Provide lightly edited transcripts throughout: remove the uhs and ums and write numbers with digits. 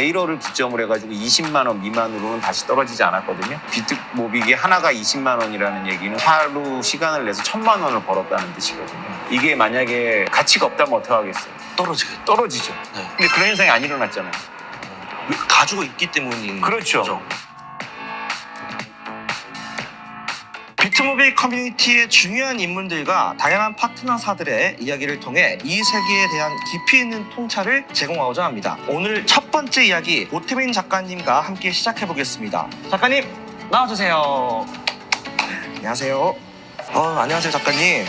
에이러를 기점으로 해가지고 20만 원 미만으로는 다시 떨어지지 않았거든요. 비트모빅이 하나가 20만 원이라는 얘기는 하루 시간을 내서 1,000만 원을 벌었다는 뜻이거든요. 이게 만약에 가치가 없다면 어떡하겠어요? 떨어지죠. 네. 근데 그런 현상이 안 일어났잖아요. 가지고 있기 때문인 그렇죠. 거죠. 비트모빌 커뮤니티의 중요한 인물들과 다양한 파트너사들의 이야기를 통해 이 세계에 대한 깊이 있는 통찰을 제공하고자 합니다. 오늘 첫 번째 이야기 오태민 작가님과 함께 시작해 보겠습니다. 작가님 나와주세요. 안녕하세요. 안녕하세요 작가님.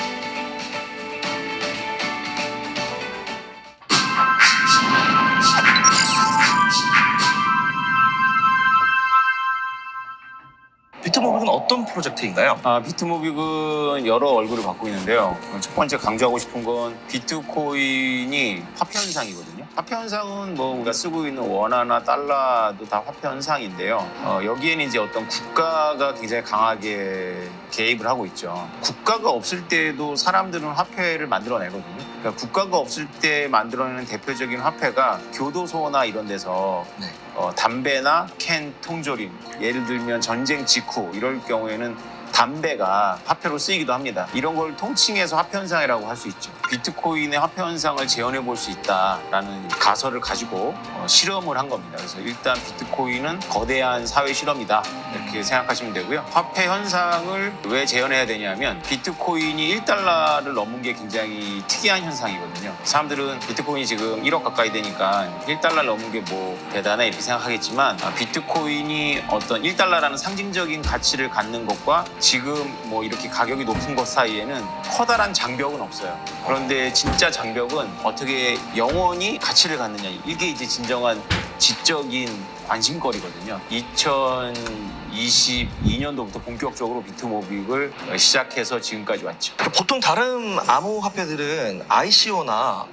비트모빅은 어떤 프로젝트인가요? 비트모빅은 여러 얼굴을 갖고 있는데요. 첫 번째 강조하고 싶은 건 비트코인이 화폐 현상이거든요. 화폐 현상은 뭐 우리가 쓰고 있는 원화나 달러도 다 화폐 현상인데요. 여기에는 이제 어떤 국가가 굉장히 강하게 개입을 하고 있죠. 국가가 없을 때도 사람들은 화폐를 만들어내거든요. 그러니까 국가가 없을 때 만들어내는 대표적인 화폐가 교도소나 이런 데서 네. 담배나 캔 통조림, 예를 들면 전쟁 직후 이럴 경우에는 담배가 화폐로 쓰이기도 합니다. 이런 걸 통칭해서 화폐 현상이라고 할 수 있죠. 비트코인의 화폐 현상을 재현해 볼 수 있다라는 가설을 가지고 실험을 한 겁니다. 그래서 일단 비트코인은 거대한 사회 실험이다 이렇게 생각하시면 되고요. 화폐 현상을 왜 재현해야 되냐면 비트코인이 1달러를 넘은 게 굉장히 특이한 현상이거든요. 사람들은 비트코인이 지금 1억 가까이 되니까 1달러 넘은 게 뭐 대단해 이렇게 생각하겠지만 비트코인이 어떤 1달러라는 상징적인 가치를 갖는 것과 지금 뭐 이렇게 가격이 높은 것 사이에는 커다란 장벽은 없어요. 그런데 진짜 장벽은 어떻게 영원히 가치를 갖느냐. 이게 이제 진정한 지적인 관심거리거든요. 2022년도부터 본격적으로 비트모빅을 시작해서 지금까지 왔죠. 보통 다른 암호화폐들은 ICO나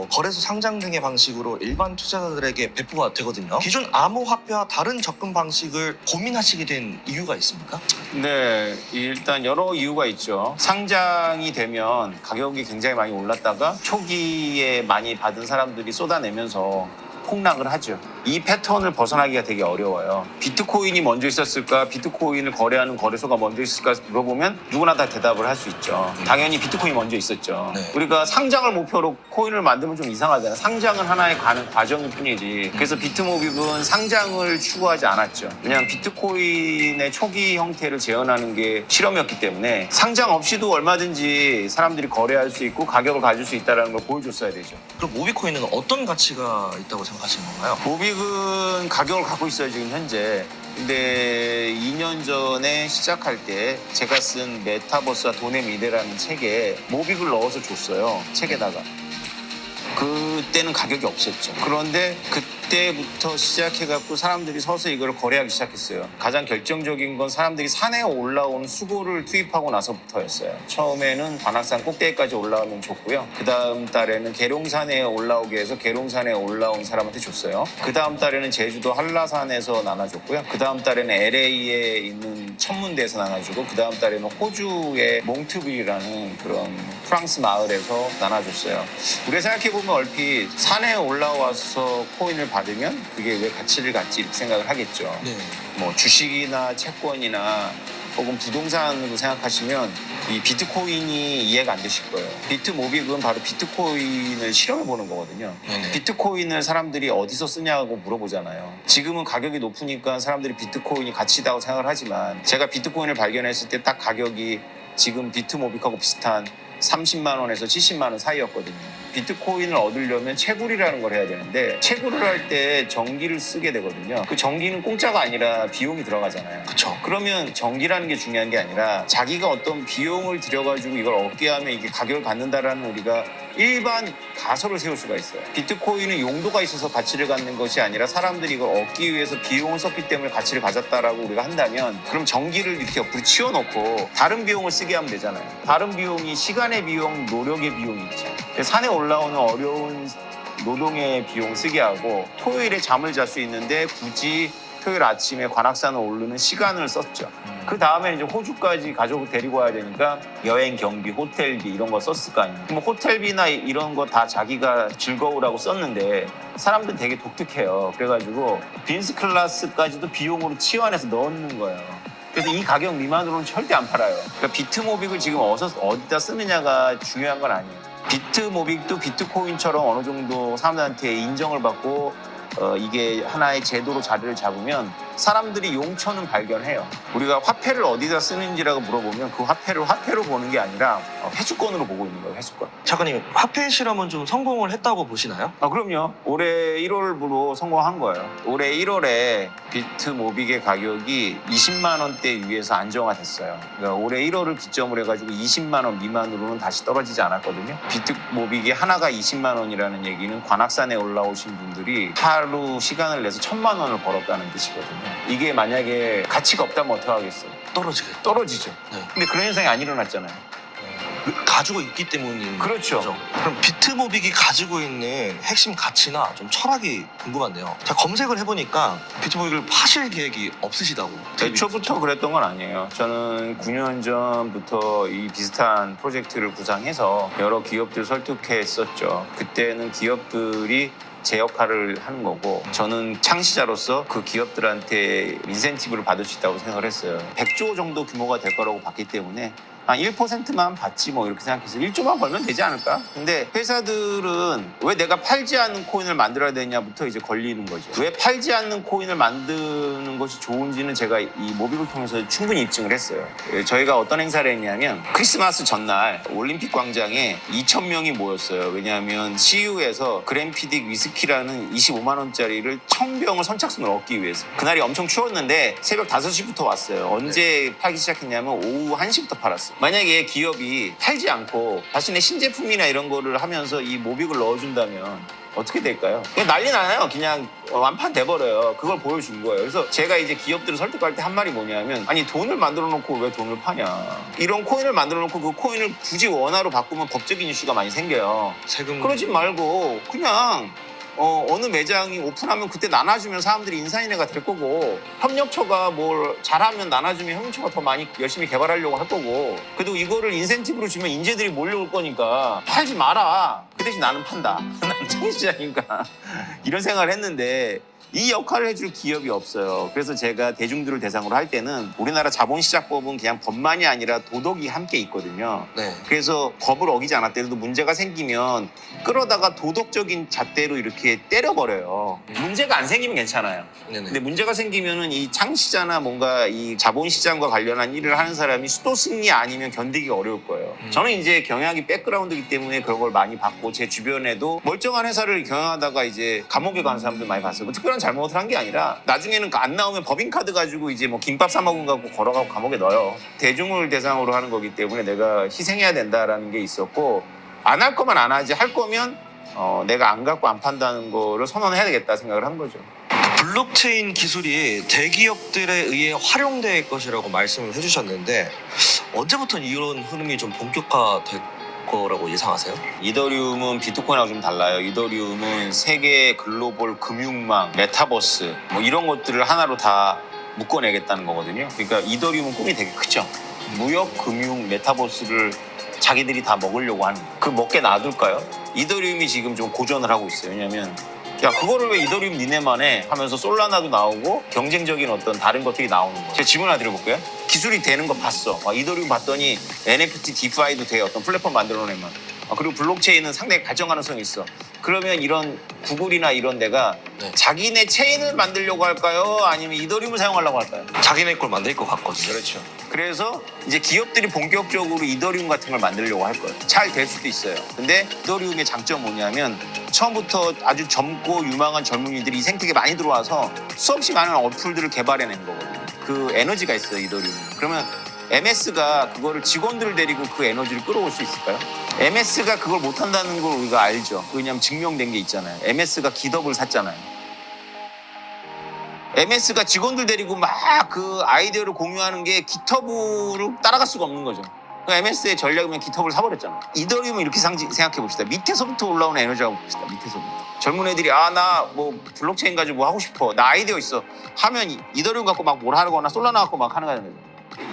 거래소 상장 등의 방식으로 일반 투자자들에게 배포가 되거든요. 기존 암호화폐와 다른 접근 방식을 고민하시게 된 이유가 있습니까? 네, 일단 여러 이유가 있죠. 상장이 되면 가격이 굉장히 많이 올랐다가 초기에 많이 받은 사람들이 쏟아내면서 폭락을 하죠. 이 패턴을 벗어나기가 되게 어려워요. 비트코인이 먼저 있었을까? 비트코인을 거래하는 거래소가 먼저 있을까? 물어보면 누구나 다 대답을 할 수 있죠. 당연히 비트코인이 먼저 있었죠. 네. 우리가 상장을 목표로 코인을 만들면 좀 이상하잖아요. 상장은 하나의 가는 과정일 뿐이지. 그래서 비트모빅은 상장을 추구하지 않았죠. 그냥 비트코인의 초기 형태를 재현하는 게 실험이었기 때문에 상장 없이도 얼마든지 사람들이 거래할 수 있고 가격을 가질 수 있다는 걸 보여줬어야 되죠. 그럼 모비코인은 어떤 가치가 있다고 생각하시는 건가요? 모빅은 가격을 갖고 있어요, 지금 현재. 근데 2년 전에 시작할 때 제가 쓴 메타버스와 돈의 미래라는 책에 모빅을 넣어서 줬어요, 책에다가. 그때는 가격이 없었죠. 그런데 그때부터 시작해갖고 사람들이 서서히 이걸 거래하기 시작했어요. 가장 결정적인 건 사람들이 산에 올라온 수고를 투입하고 나서부터였어요. 처음에는 관악산 꼭대기까지 올라오면 줬고요. 그 다음 달에는 계룡산에 올라오게 해서 계룡산에 올라온 사람한테 줬어요. 그 다음 달에는 제주도 한라산에서 나눠줬고요. 그 다음 달에는 LA에 있는 천문대에서 나눠주고 그 다음 달에는 호주의 몽트빌이라는 그런 프랑스 마을에서 나눠줬어요. 우리가 생각해보면 얼핏 산에 올라와서 코인을 받으면 그게 왜 가치를 갖지 이렇게 생각을 하겠죠. 네. 뭐 주식이나 채권이나 혹은 부동산으로 생각하시면 이 비트코인이 이해가 안 되실 거예요. 비트모빅은 바로 비트코인을 실험해보는 거거든요. 네네. 비트코인을 사람들이 어디서 쓰냐고 물어보잖아요. 지금은 가격이 높으니까 사람들이 비트코인이 가치 있다고 생각을 하지만 제가 비트코인을 발견했을 때 딱 가격이 지금 비트모빅하고 비슷한 30만 원에서 70만 원 사이였거든요. 비트코인을 얻으려면 채굴이라는 걸 해야 되는데 채굴을 할 때 전기를 쓰게 되거든요. 그 전기는 공짜가 아니라 비용이 들어가잖아요. 그렇죠. 그러면 전기라는 게 중요한 게 아니라 자기가 어떤 비용을 들여가지고 이걸 얻게 하면 이게 가격을 갖는다라는 우리가 일반 가설을 세울 수가 있어요. 비트코인은 용도가 있어서 가치를 갖는 것이 아니라 사람들이 이걸 얻기 위해서 비용을 썼기 때문에 가치를 가졌다라고 우리가 한다면 그럼 전기를 이렇게 옆으로 치워놓고 다른 비용을 쓰게 하면 되잖아요. 다른 비용이 시간의 비용, 노력의 비용이 있죠. 산에 올라오는 어려운 노동의 비용 쓰게 하고 토요일에 잠을 잘 수 있는데 굳이 토요일 아침에 관악산을 오르는 시간을 썼죠. 그 다음에 이제 호주까지 가족을 데리고 와야 되니까 여행 경비, 호텔비 이런 거 썼을 거 아니에요. 뭐 호텔비나 이런 거 다 자기가 즐거우라고 썼는데 사람들 되게 독특해요. 그래가지고 비즈니스 클래스까지도 비용으로 치환해서 넣는 거예요. 그래서 이 가격 미만으로는 절대 안 팔아요. 그러니까 비트모빅을 지금 어디다 쓰느냐가 중요한 건 아니에요. 비트모빅도 비트코인처럼 어느 정도 사람들한테 인정을 받고 이게 하나의 제도로 자리를 잡으면 사람들이 용처는 발견해요. 우리가 화폐를 어디다 쓰는지라고 물어보면 그 화폐를 화폐로 보는 게 아니라 회수권으로 보고 있는 거예요. 회수권. 작가님, 화폐 실험은 좀 성공을 했다고 보시나요? 그럼요. 올해 1월부로 성공한 거예요. 올해 1월에 비트모빅의 가격이 20만 원대 위에서 안정화됐어요. 그러니까 올해 1월을 기점으로 해가지고 20만 원 미만으로는 다시 떨어지지 않았거든요. 비트모빅이 하나가 20만 원이라는 얘기는 관악산에 올라오신 분들이 하루 시간을 내서 1,000만 원을 벌었다는 뜻이거든요. 이게 만약에 가치가 없다면 어떻게 하겠어요? 떨어지겠죠. 떨어지죠. 네. 근데 그런 현상이 안 일어났잖아요. 가지고 있기 때문인 그렇죠. 거죠. 그럼 비트모빅이 가지고 있는 핵심 가치나 좀 철학이 궁금한데요. 제가 검색을 해보니까 비트모빅을 파실 계획이 없으시다고. 애초부터 그랬던 건 아니에요. 저는 9년 전부터 이 비슷한 프로젝트를 구상해서 여러 기업들 설득했었죠. 그때는 기업들이 제 역할을 하는 거고 저는 창시자로서 그 기업들한테 인센티브를 받을 수 있다고 생각을 했어요. 100조 정도 규모가 될 거라고 봤기 때문에 한 1%만 받지 뭐 이렇게 생각해서 1조만 벌면 되지 않을까? 근데 회사들은 왜 내가 팔지 않는 코인을 만들어야 되냐부터 이제 걸리는 거죠. 왜 팔지 않는 코인을 만드는 것이 좋은지는 제가 이 모빅을 통해서 충분히 입증을 했어요. 저희가 어떤 행사를 했냐면 크리스마스 전날 올림픽 광장에 2,000명이 모였어요. 왜냐하면 CU에서 그랜피딕 위스키라는 25만 원짜리를 1,000병을 선착순을 얻기 위해서. 그날이 엄청 추웠는데 새벽 5시부터 왔어요. 언제 팔기 시작했냐면 오후 1시부터 팔았어요. 만약에 기업이 팔지 않고 자신의 신제품이나 이런 거를 하면서 이 모빅을 넣어준다면 어떻게 될까요? 그냥 난리 나요. 그냥 완판 돼버려요. 그걸 보여준 거예요. 그래서 제가 이제 기업들을 설득할 때 한 말이 뭐냐면 아니 돈을 만들어 놓고 왜 돈을 파냐. 이런 코인을 만들어 놓고 그 코인을 굳이 원화로 바꾸면 법적인 이슈가 많이 생겨요. 세금 그러지 말고 그냥 어느 매장이 오픈하면 그때 나눠주면 사람들이 인산인해가 될 거고 협력처가 뭘 잘하면 나눠주면 협력처가 더 많이 열심히 개발하려고 할 거고 그리고 이거를 인센티브로 주면 인재들이 몰려올 거니까 팔지 마라. 그 대신 나는 판다. 나는 창시자니까. 이런 생각을 했는데 이 역할을 해줄 기업이 없어요. 그래서 제가 대중들을 대상으로 할 때는 우리나라 자본시장법은 그냥 법만이 아니라 도덕이 함께 있거든요. 네. 그래서 법을 어기지 않았더라도 문제가 생기면 끌어다가 도덕적인 잣대로 이렇게 때려버려요. 문제가 안 생기면 괜찮아요. 네네. 근데 문제가 생기면은 이 창시자나 뭔가 이 자본시장과 관련한 일을 하는 사람이 수도 승리 아니면 견디기가 어려울 거예요. 저는 이제 경영이 백그라운드이기 때문에 그런 걸 많이 봤고 제 주변에도 멀쩡한 회사를 경영하다가 이제 감옥에 간 사람들 많이 봤어요. 뭐 특별한 잘못을 한 게 아니라 나중에는 안 나오면 법인카드 가지고 이제 뭐 김밥 사 먹은 거 갖고 걸어가고 감옥에 넣어요. 대중을 대상으로 하는 거기 때문에 내가 희생해야 된다라는 게 있었고 안 할 거면 안 하지 할 거면 내가 안 갖고 안 판다는 거를 선언해야 되겠다 생각을 한 거죠. 블록체인 기술이 대기업들에 의해 활용될 것이라고 말씀을 해주셨는데 언제부터 이런 흐름이 좀 본격화될 거라고 예상하세요? 이더리움은 비트코인하고 좀 달라요. 이더리움은 세계 글로벌 금융망, 메타버스 뭐 이런 것들을 하나로 다 묶어내겠다는 거거든요. 그러니까 이더리움은 꿈이 되게 크죠. 무역, 금융, 메타버스를 자기들이 다 먹으려고 하는 거예요. 그 먹게 놔둘까요? 이더리움이 지금 좀 고전을 하고 있어요. 왜냐면 야 그거를 왜 이더리움 니네만 해? 하면서 솔라나도 나오고 경쟁적인 어떤 다른 것들이 나오는 거예요. 제가 질문 하나 드려볼게요. 기술이 되는 거 봤어. 이더리움 봤더니 NFT, 디파이도 돼. 어떤 플랫폼 만들어내면. 그리고 블록체인은 상당히 발전 가능성이 있어. 그러면 이런 구글이나 이런 데가 네. 자기네 체인을 만들려고 할까요? 아니면 이더리움을 사용하려고 할까요? 자기네 걸 만들 것 같거든요. 그렇죠. 그래서 이제 기업들이 본격적으로 이더리움 같은 걸 만들려고 할 거예요. 잘 될 수도 있어요. 근데 이더리움의 장점은 뭐냐면 처음부터 아주 젊고 유망한 젊은이들이 이 생태계에 많이 들어와서 수없이 많은 어플들을 개발해낸 거거든요. 그 에너지가 있어요, 이더리움. 그러면 MS가 그거를 직원들을 데리고 그 에너지를 끌어올 수 있을까요? MS가 그걸 못한다는 걸 우리가 알죠. 왜냐하면 증명된 게 있잖아요. MS가 기덥을 샀잖아요. MS가 직원들 데리고 막 그 아이디어를 공유하는 게 깃허브를 따라갈 수가 없는 거죠. MS의 전략이면 깃허브를 사버렸잖아요. 이더리움은 이렇게 생각해 봅시다. 밑에서부터 올라오는 에너지라고 봅시다. 밑에서부터. 젊은 애들이 나 뭐 블록체인 가지고 뭐 하고 싶어. 나 아이디어 있어. 하면 이더리움 갖고 막 뭘 하거나 솔라나 갖고 막 하는 거잖아요.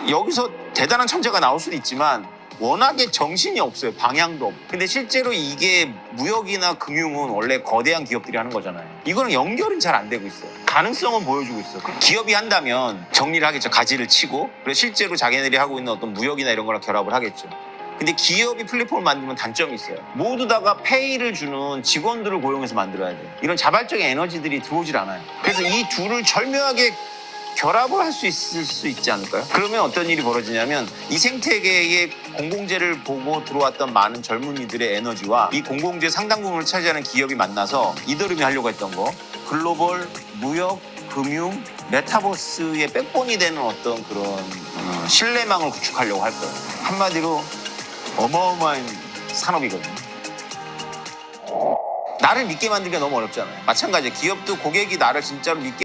여기서 대단한 천재가 나올 수도 있지만 워낙에 정신이 없어요. 방향도 없고. 근데 실제로 이게 무역이나 금융은 원래 거대한 기업들이 하는 거잖아요. 이거는 연결은 잘 안 되고 있어요. 가능성은 보여주고 있어요. 기업이 한다면 정리를 하겠죠. 가지를 치고. 그래서 실제로 자기네들이 하고 있는 어떤 무역이나 이런 거랑 결합을 하겠죠. 근데 기업이 플랫폼을 만들면 단점이 있어요. 모두 다가 페이를 주는 직원들을 고용해서 만들어야 돼요. 이런 자발적인 에너지들이 들어오질 않아요. 그래서 이 둘을 절묘하게 결합을 할 수 있을 수 있지 않을까요? 그러면 어떤 일이 벌어지냐면 이 생태계의 공공재를 보고 들어왔던 많은 젊은이들의 에너지와 이 공공재 상당 부분을 차지하는 기업이 만나서 이더름이 하려고 했던 거 글로벌 무역, 금융, 메타버스의 백본이 되는 어떤 그런 신뢰망을 구축하려고 할 거예요. 한마디로 어마어마한 산업이거든요. 나를 믿게 만들기가 너무 어렵잖아요. 마찬가지예요. 기업도 고객이 나를 진짜로 믿게